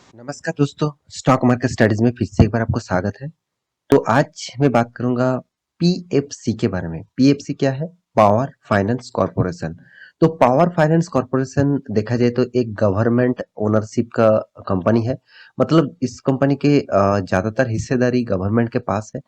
नमस्कार दोस्तों, stock market studies में फिर से एक बार आपको स्वागत है। तो आज मैं बात करूंगा पीएफसी के बारे में। पीएफसी क्या है? Power finance corporation. तो पावर फाइनेंस कॉर्पोरेशन देखा जाए तो एक गवर्नमेंट ओनरशिप का कंपनी है। मतलब इस कंपनी के ज्यादातर हिस्सेदारी गवर्नमेंट के पास है।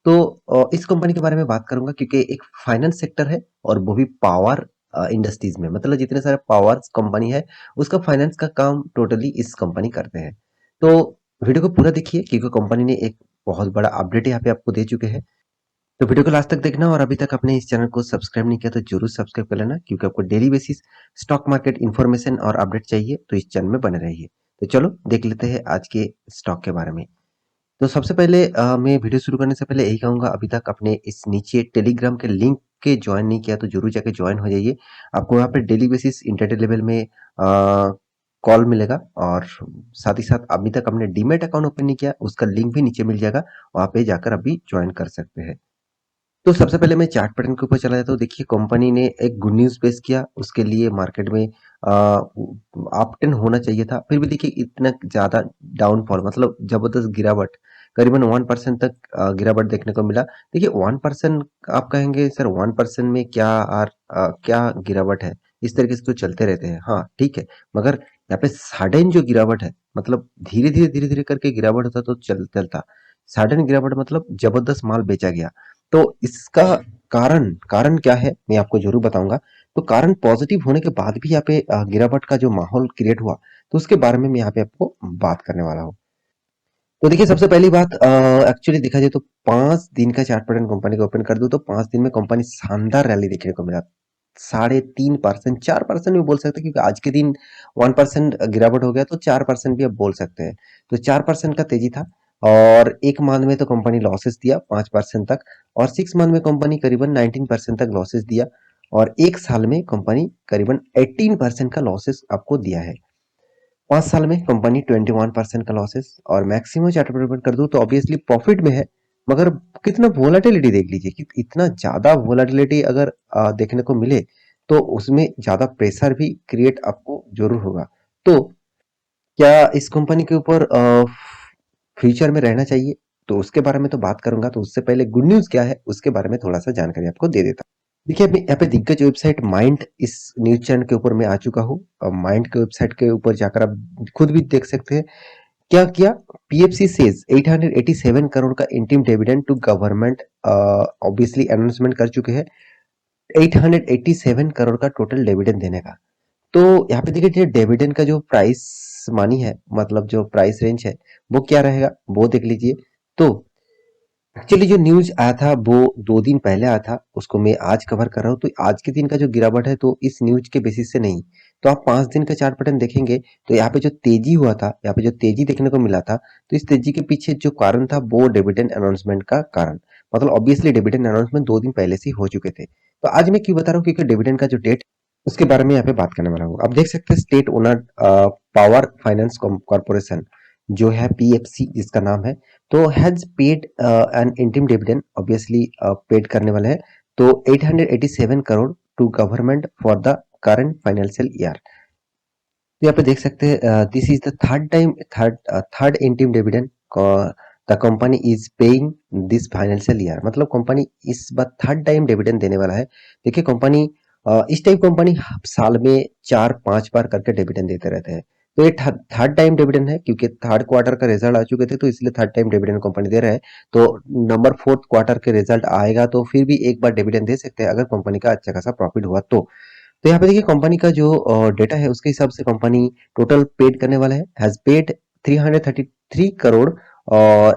तो इस कंपनी के बारे में बात करूंगा क्योंकि एक फाइनेंस सेक्टर है और वो भी पावर इंडस्ट्रीज में। मतलब जितने सारे पावर कंपनी है उसका फाइनेंस का काम टोटली इस कंपनी करते हैं। तो वीडियो को पूरा देखिए क्योंकि कंपनी ने एक बहुत बड़ा अपडेट यहाँ पे आपको दे चुके हैं। तो वीडियो को लास्ट तक देखना और अभी तक आपने इस चैनल को सब्सक्राइब नहीं किया तो जरूर सब्सक्राइब कर लेना क्योंकि आपको daily basis stock market information और अपडेट चाहिए तो इस चैनल में बने रहिए। तो चलो देख लेते हैं आज के स्टॉक के बारे में। तो सबसे पहले मैं वीडियो शुरू करने से पहले यही कहूंगा, अभी तक आपने इस नीचे टेलीग्राम के लिंक के ज्वाइन नहीं किया तो जरूर जाके ज्वाइन हो जाइए। आपको वहाँ पे डेली बेसिस इंटरडे लेवल में कॉल मिलेगा और साथ ही साथ अभी तक आपने डीमेट अकाउंट ओपन नहीं किया उसका लिंक भी नीचे मिल जाएगा, वहाँ पे जाकर अभी ज्वाइन कर सकते हैं। तो सबसे पहले मैं चार्ट पैटर्न के ऊपर चला जाता हूँ। देखिए कंपनी ने एक गुड न्यूज पेश किया, उसके लिए मार्केट में अप टेन होना चाहिए था, फिर भी देखिए इतना ज्यादा डाउनफॉल, मतलब जबरदस्त गिरावट, करीबन 1% तक गिरावट देखने को मिला। देखिए 1%, आप कहेंगे सर 1% में क्या गिरावट है, इस तरीके से तो चलते रहते हैं। हाँ ठीक है, मगर यहाँ पे सडन जो गिरावट है, मतलब धीरे धीरे करके गिरावट होता तो चलता। सडन गिरावट मतलब जबरदस्त माल बेचा गया। तो इसका कारण कारण क्या है मैं आपको जरूर बताऊंगा। तो कारण पॉजिटिव होने के बाद भी यहाँ पे गिरावट का जो माहौल क्रिएट हुआ, तो उसके बारे में मैं यहाँ पे आपको बात करने वाला हूँ। तो देखिए सबसे पहली बात, एक्चुअली देखा जाए तो 5 दिन का चार्ट पैटर्न कंपनी का ओपन कर दूं तो 5 दिन में कंपनी शानदार रैली देखने को मिला। 3.5%, 4% भी बोल सकते हैं क्योंकि आज के दिन 1% गिरावट हो गया तो 4% भी अब बोल सकते हैं। तो 4% का तेजी था और एक मंथ में तो कंपनी लॉसेस दिया 5% तक, और 6 मंथ में कंपनी करीबन 19% तक लॉसेस दिया, और एक साल में कंपनी करीबन 18% का लॉसेस आपको दिया है। 5 साल में कंपनी 21% का लॉसेस, और मैक्सिमम चार्ट पेमेंट कर दूं तो ऑब्वियसली प्रॉफिट में है। मगर कितना वोलाटिलिटी देख लीजिए कि इतना ज्यादा वोलाटिलिटी अगर देखने को मिले तो उसमें ज्यादा प्रेशर भी क्रिएट आपको जरूर होगा। तो क्या इस कंपनी के ऊपर फ्यूचर में रहना चाहिए, तो उसके बारे में तो बात करूंगा। तो उससे पहले गुड न्यूज क्या है उसके बारे में थोड़ा सा जानकारी आपको दे देता हूँ। देखिए अभी यहाँ पे दिग्गज वेबसाइट माइंड, इस न्यूज चैनल के ऊपर मैं आ चुका हूँ। माइंड के वेबसाइट के ऊपर जाकर आप खुद भी देख सकते हैं क्या किया। पीएफसी सेज 887 करोड़ का interim dividend to government obviously announcement कर चुके हैं। 887 करोड़ का टोटल डिविडेंड देने का। तो यहाँ पे देखिए जो डिविडेंड का जो प्राइस मानी है, मतलब जो प्राइस रेंज है वो क्या रहेगा वो देख लीजिए। तो एक्चुअली जो न्यूज आया था वो 2 दिन पहले आया था, उसको मैं आज कवर कर रहा हूँ। तो आज के दिन का जो गिरावट है तो इस न्यूज के बेसिस से नहीं। तो आप 5 दिन का चार्ट पैटर्न देखेंगे तो यहाँ पे जो तेजी हुआ था, यहाँ पे जो तेजी देखने को मिला था, तो इस तेजी के पीछे जो कारण था वो डिविडेंड अनाउंसमेंट का कारण। मतलब ऑब्वियसली डिविडेंड अनाउंसमेंट 2 दिन पहले से ही हो चुके थे। तो आज मैं क्यों बता रहा हूँ, क्योंकि डिविडेंड का जो डेट उसके बारे में यहाँ पे बात करने वाला हूँ। आप देख सकते हैं state owner power finance corporation जो है पीएफसी जिसका नाम है, तो has paid an interim dividend, obviously paid करने वाले हैं। तो 887 crore to government for the current financial year. तो यहाँ पे देख सकते हैं this is the third interim dividend the company is paying this financial year. मतलब कंपनी इस बार थर्ड टाइम डिविडेंड देने वाला है। देखिए कंपनी इस टाइप कंपनी साल में 4-5 बार करके डिविडेंड देते रहते हैं। तो ये थर्ड टाइम डिविडेंड है क्योंकि थर्ड क्वार्टर का रिजल्ट आ चुके थे तो इसलिए थर्ड टाइम डिविडेंड कंपनी दे रहा है। तो नंबर फोर्थ क्वार्टर के रिजल्ट आएगा तो फिर भी एक बार डिविडेंड दे सकते हैं अगर कंपनी का अच्छा खासा प्रॉफिट हुआ तो यहाँ पे देखिए कंपनी का जो डेटा है उसके हिसाब से कंपनी टोटल पेड करने वाला है, has paid 333 crore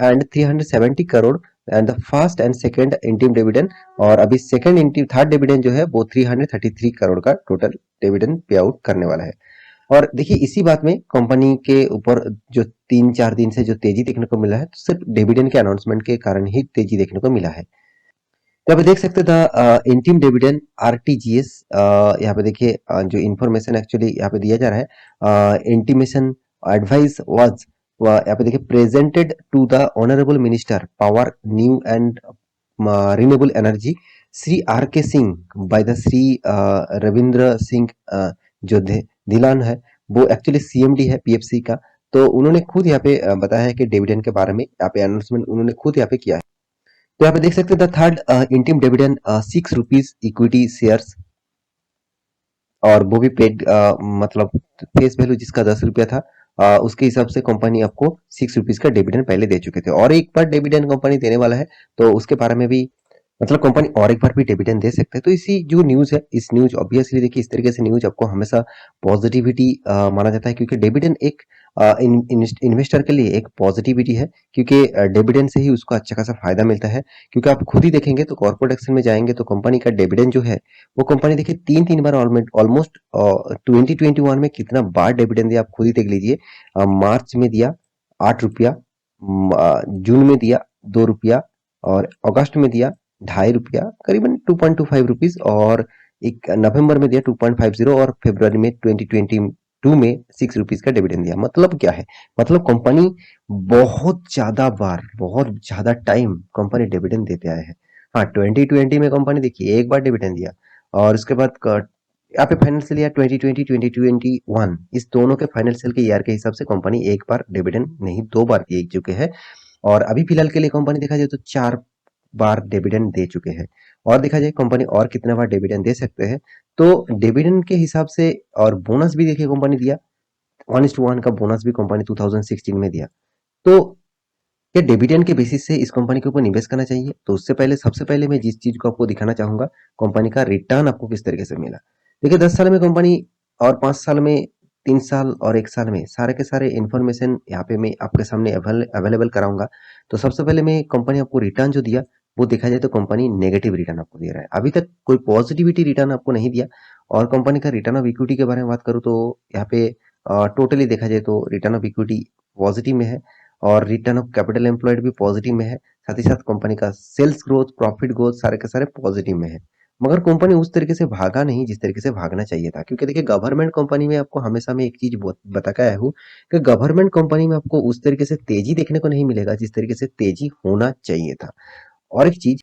and 370 crore and the first and second interim dividend. और अभी सेकंड इंटीम थर्ड डिविडेंड जो है वो 333 करोड़ का टोटल डिविडेंड पे आउट करने वाला है। और देखिए इसी बात में कंपनी के ऊपर जो 3-4 दिन से जो तेजी देखने को मिला है तो सिर्फ डिविडेंड के अनाउंसमेंट के कारण ही तेजी देखने को मिला है। तो आप देख सकते थे इंटीम डिविडेंड आरटीजीएस। यहाँ पे देखिए जो इन्फॉर्मेशन एक्चुअली यहाँ पे दिया जा रहा है, इंटीमेशन एडवाइस वाज, यहाँ पे देखिए presented to the honourable minister power new and renewable energy Shri R K Singh by the Shri Ravindra Singh जो धिलान है, वो एक्चुअली सीएमडी है पीएफसी का। तो उन्होंने खुद यहाँ पे बताया है कि डिविडेंड के बारे में यहाँ पे अनाउंसमेंट उन्होंने खुद यहाँ पे किया है। तो यहाँ पे देख सकते हैं the third interim dividend ₹6 equity shares, और वो भी पेड मतलब फेस वैल्यू जिसका ₹10 था, उसके हिसाब से कंपनी आपको ₹6 का डिविडेंड पहले दे चुके थे, और एक बार डिविडेंड कंपनी देने वाला है, तो उसके बारे में भी मतलब कंपनी और एक बार भी डिविडेंड दे सकते हैं। तो इसी जो न्यूज़ है, इस न्यूज़ ऑब्वियसली देखिए, इस तरीके से न्यूज़ आपको हमेशा पॉजिटिविटी माना जाता है, क्योंकि डिविडेंड एक इन्वेस्टर के लिए एक पॉजिटिविटी है, क्योंकि डिविडेंड से ही उसको अच्छा खासा फायदा मिलता है। क्योंकि आप खुद ही देखेंगे तो कॉर्पोरेट एक्शन में जाएंगे तो कंपनी का डिविडेंड जो है, वो कंपनी देखिए तीन तीन बार ऑलमोस्ट 2021 में कितना बार डिविडेंड दिया आप खुद ही देख लीजिए। मार्च में दिया ₹8, जून में दिया ₹2, और अगस्त में दिया ₹2.5, करीबन ₹2.25, और एक नवंबर में दिया 2.50, और फरवरी में 2022 में ₹6 का डिविडेंड दिया। मतलब क्या है, मतलब कंपनी बहुत ज्यादा बार, बहुत ज्यादा टाइम कंपनी डिविडेंड देते आए हैं। हाँ, 2020 में कंपनी देखिए एक बार डिविडेंड दिया, और उसके बाद यहाँ पे फाइनेंशियल ईयर 2020 2021, इस दोनों के फाइनेंशियल के ईयर के हिसाब से कंपनी एक बार डिविडेंड नहीं, दो बार दे चुके हैं। और अभी फिलहाल के लिए कंपनी देखा जाए तो 4 बार डिविडेंड दे चुके हैं, और देखा जाए कंपनी और कितना बार डिविडेंड दे सकते हैं। तो डिविडेंड के हिसाब से, और बोनस भी देखिए कंपनी दिया, 1:1 का बोनस भी कंपनी 2016 में दिया। तो क्या डिविडेंड के बेसिस से इस कंपनी के ऊपर निवेश करना चाहिए? तो उससे पहले, सबसे पहले मैं जिस चीज को आपको दिखाना चाहूंगा, कंपनी का रिटर्न आपको किस तरीके से मिला। देखिए 10 साल में कंपनी, और 5 साल में, 3 साल और 1 साल में, सारे के सारे इन्फॉर्मेशन यहाँ पे मैं आपके सामने अवेलेबल कराऊंगा। तो सबसे पहले मैं कंपनी आपको रिटर्न जो दिया, वो देखा जाए तो कंपनी नेगेटिव रिटर्न आपको दे रहा है, अभी तक कोई पॉजिटिविटी रिटर्न आपको नहीं दिया। और कंपनी का रिटर्न ऑफ इक्विटी के बारे में बात करूँ तो यहाँ पे टोटली देखा जाए तो रिटर्न ऑफ इक्विटी पॉजिटिव में है, और रिटर्न ऑफ कैपिटल एम्प्लॉयड भी पॉजिटिव में है। साथ ही साथ कंपनी का सेल्स ग्रोथ, प्रॉफिट ग्रोथ सारे के सारे पॉजिटिव में है। मगर कंपनी उस तरीके से भागा नहीं जिस तरीके से भागना चाहिए था, क्योंकि देखिए गवर्नमेंट कंपनी में आपको हमेशा मैं एक चीज बता के आया हूँ कि गवर्नमेंट कंपनी में आपको उस तरीके से तेजी देखने को नहीं मिलेगा जिस तरीके से तेजी होना चाहिए था। और एक चीज,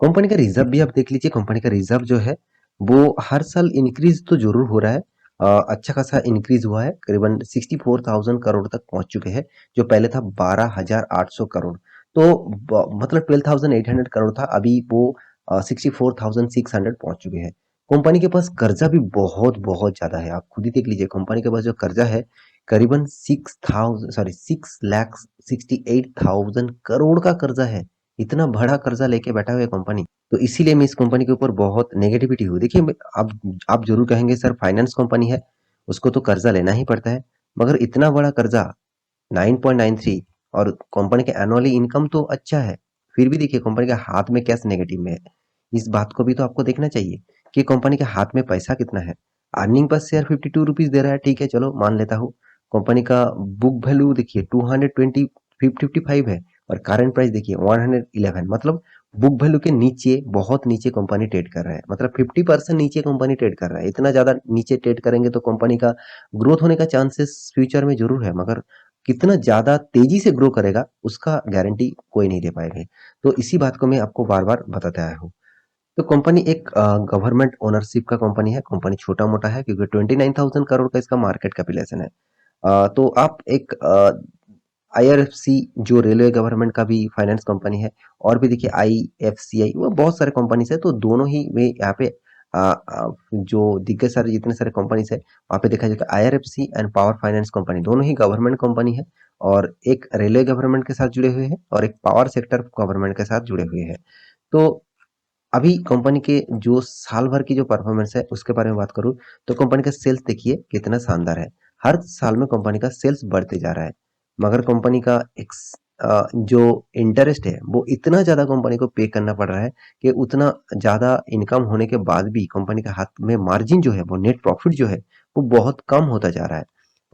कंपनी का रिजर्व भी आप देख लीजिए, कंपनी का रिजर्व जो है वो हर साल इंक्रीज तो जरूर हो रहा है। अच्छा खासा इंक्रीज हुआ है, करीबन 64,000 करोड़ तक पहुंच चुके हैं, जो पहले था 12,800 करोड़। तो मतलब 12,800 करोड़ था, अभी वो 64,600 पहुंच चुके हैं। कंपनी के पास कर्जा भी बहुत बहुत ज्यादा है, आप खुद ही देख लीजिए कंपनी के पास जो कर्जा है, करीबन 6,68,000 का कर्जा है। इतना बड़ा कर्जा लेके बैठा हुआ है कंपनी। तो इसीलिए मैं इस कंपनी के ऊपर बहुत नेगेटिविटी हुई। देखिए आप जरूर कहेंगे सर फाइनेंस कंपनी है, उसको तो कर्जा लेना ही पड़ता है, मगर इतना बड़ा कर्जा 9.93, और कंपनी के एनुअली इनकम तो अच्छा है, फिर भी देखिए कंपनी के हाथ में कैश नेगेटिव में है। इस बात को भी तो आपको देखना चाहिए कि कंपनी के हाथ में पैसा कितना है। अर्निंग पर शेयर ₹52 दे रहा है, ठीक है चलो मान लेता हूँ। कंपनी का बुक वैल्यू देखिए 255 है, और करंट प्राइस देखिए 111, मतलब बुक वैल्यू के नीचे, बहुत नीचे कंपनी ट्रेड कर रहा है, मतलब 50% नीचे कंपनी ट्रेड कर रहा है। इतना ज्यादा नीचे ट्रेड करेंगे तो कंपनी का ग्रोथ होने का चांसेस फ्यूचर में जरूर है, मगर कितना ज्यादा तेजी से ग्रो करेगा उसका गारंटी कोई नहीं दे पाएगा। तो इसी बात को मैं आपको बार बार बताते आया हूँ। तो कंपनी एक गवर्नमेंट ओनरशिप का कंपनी है, कंपनी छोटा मोटा है, क्योंकि 29,000 करोड़ का इसका मार्केट कैपिटलाइजेशन है। तो आप एक आईआरएफसी जो रेलवे गवर्नमेंट का भी फाइनेंस कंपनी है, और भी देखिए आईएफसीआई, वो बहुत सारे कंपनीज है, तो दोनों ही वे यहाँ पे जो दिग्गज सारे जितने सारे कंपनीज है, वहाँ पे देखा जाएगा IRFC and power finance company दोनों ही गवर्नमेंट कंपनी है, और एक रेलवे गवर्नमेंट के साथ जुड़े हुए हैं, और एक पावर सेक्टर गवर्नमेंट के साथ जुड़े हुए हैं। तो अभी कंपनी के जो साल भर की जो परफॉर्मेंस है उसके बारे में बात करूं, तो कंपनी का सेल्स देखिए कितना शानदार है। हर साल में कंपनी का सेल्स बढ़ते जा रहा है, मगर कंपनी का जो इंटरेस्ट है वो इतना ज्यादा कंपनी को पे करना पड़ रहा है कि उतना ज्यादा इनकम होने के बाद भी कंपनी का हाथ में मार्जिन जो है, वो नेट प्रॉफिट जो है, वो बहुत कम होता जा रहा है।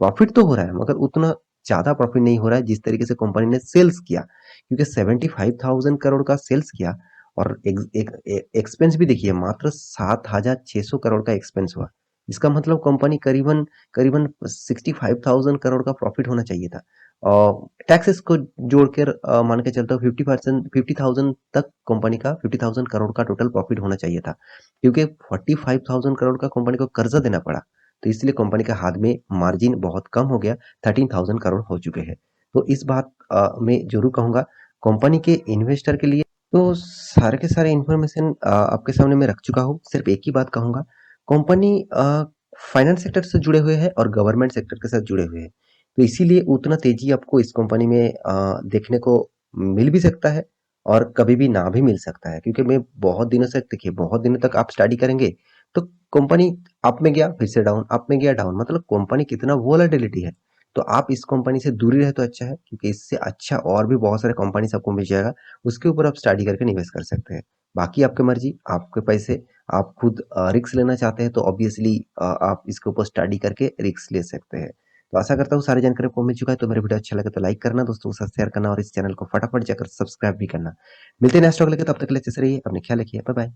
प्रॉफिट तो हो रहा है, मगर उतना ज्यादा प्रॉफिट नहीं हो रहा है जिस तरीके से कंपनी ने सेल्स किया, क्योंकि 75,000 करोड़ का सेल्स किया, और एक्सपेंस भी देखिए मात्र 7,600 करोड़ का एक्सपेंस हुआ। इसका मतलब कंपनी करीबन करीबन 65,000 करोड़ का प्रॉफिट होना चाहिए था, और टैक्सेस को जोड़कर मान के चलता हूँ 50%, 50,000 तक कंपनी का 50,000 करोड़ का टोटल प्रॉफिट होना चाहिए था, क्योंकि 45,000 करोड़ का कंपनी को कर्जा देना पड़ा। तो इसलिए कंपनी के हाथ में मार्जिन बहुत कम हो गया, 13,000 करोड़ हो चुके हैं। तो इस बात मैं ज़रूर कहूँगा कंपनी के इन्वेस्टर के लिए। तो सारे के सारे इन्फॉर्मेशन आपके सामने मैं रख चुका हूँ। सिर्फ एक ही बात कहूँगा, कंपनी फाइनेंस सेक्टर से जुड़े हुए हैं और गवर्नमेंट सेक्टर के साथ जुड़े हुए हैं। तो इसीलिए उतना तेज़ी आपको इस कंपनी में देखने को मिल भी सकता है और कभी भी ना भी मिल सकता है, क्योंकि मैं बहुत दिनों से देखिए बहुत दिनों तक आप स्टडी करेंगे तो कंपनी अप में गया फिर से डाउन, अप में गया डाउन, मतलब कंपनी कितना वोलेटिलिटी है। तो आप इस कंपनी से दूर ही रहे तो अच्छा है, क्योंकि इससे अच्छा और भी बहुत सारे कंपनीज आपको मिल जाएगा, उसके ऊपर आप स्टडी करके निवेश कर सकते हैं। बाकी आपकी मर्जी, आपके पैसे, आप खुद रिस्क लेना चाहते हैं तो ऑब्वियसली आप इसके ऊपर स्टडी करके रिस्क ले सकते हैं। तो आशा करता हूँ सारी जानकारी आपको मिल चुका है। तो मेरा वीडियो अच्छा लगे तो लाइक करना, दोस्तों के साथ शेयर करना और इस चैनल को फटाफट जाकर सब्सक्राइब भी करना। मिलते हैं नेक्स्ट वीडियो, तब तक के लिए अच्छे से रहिए, अपने ख्याल रखिए, बाय बाय।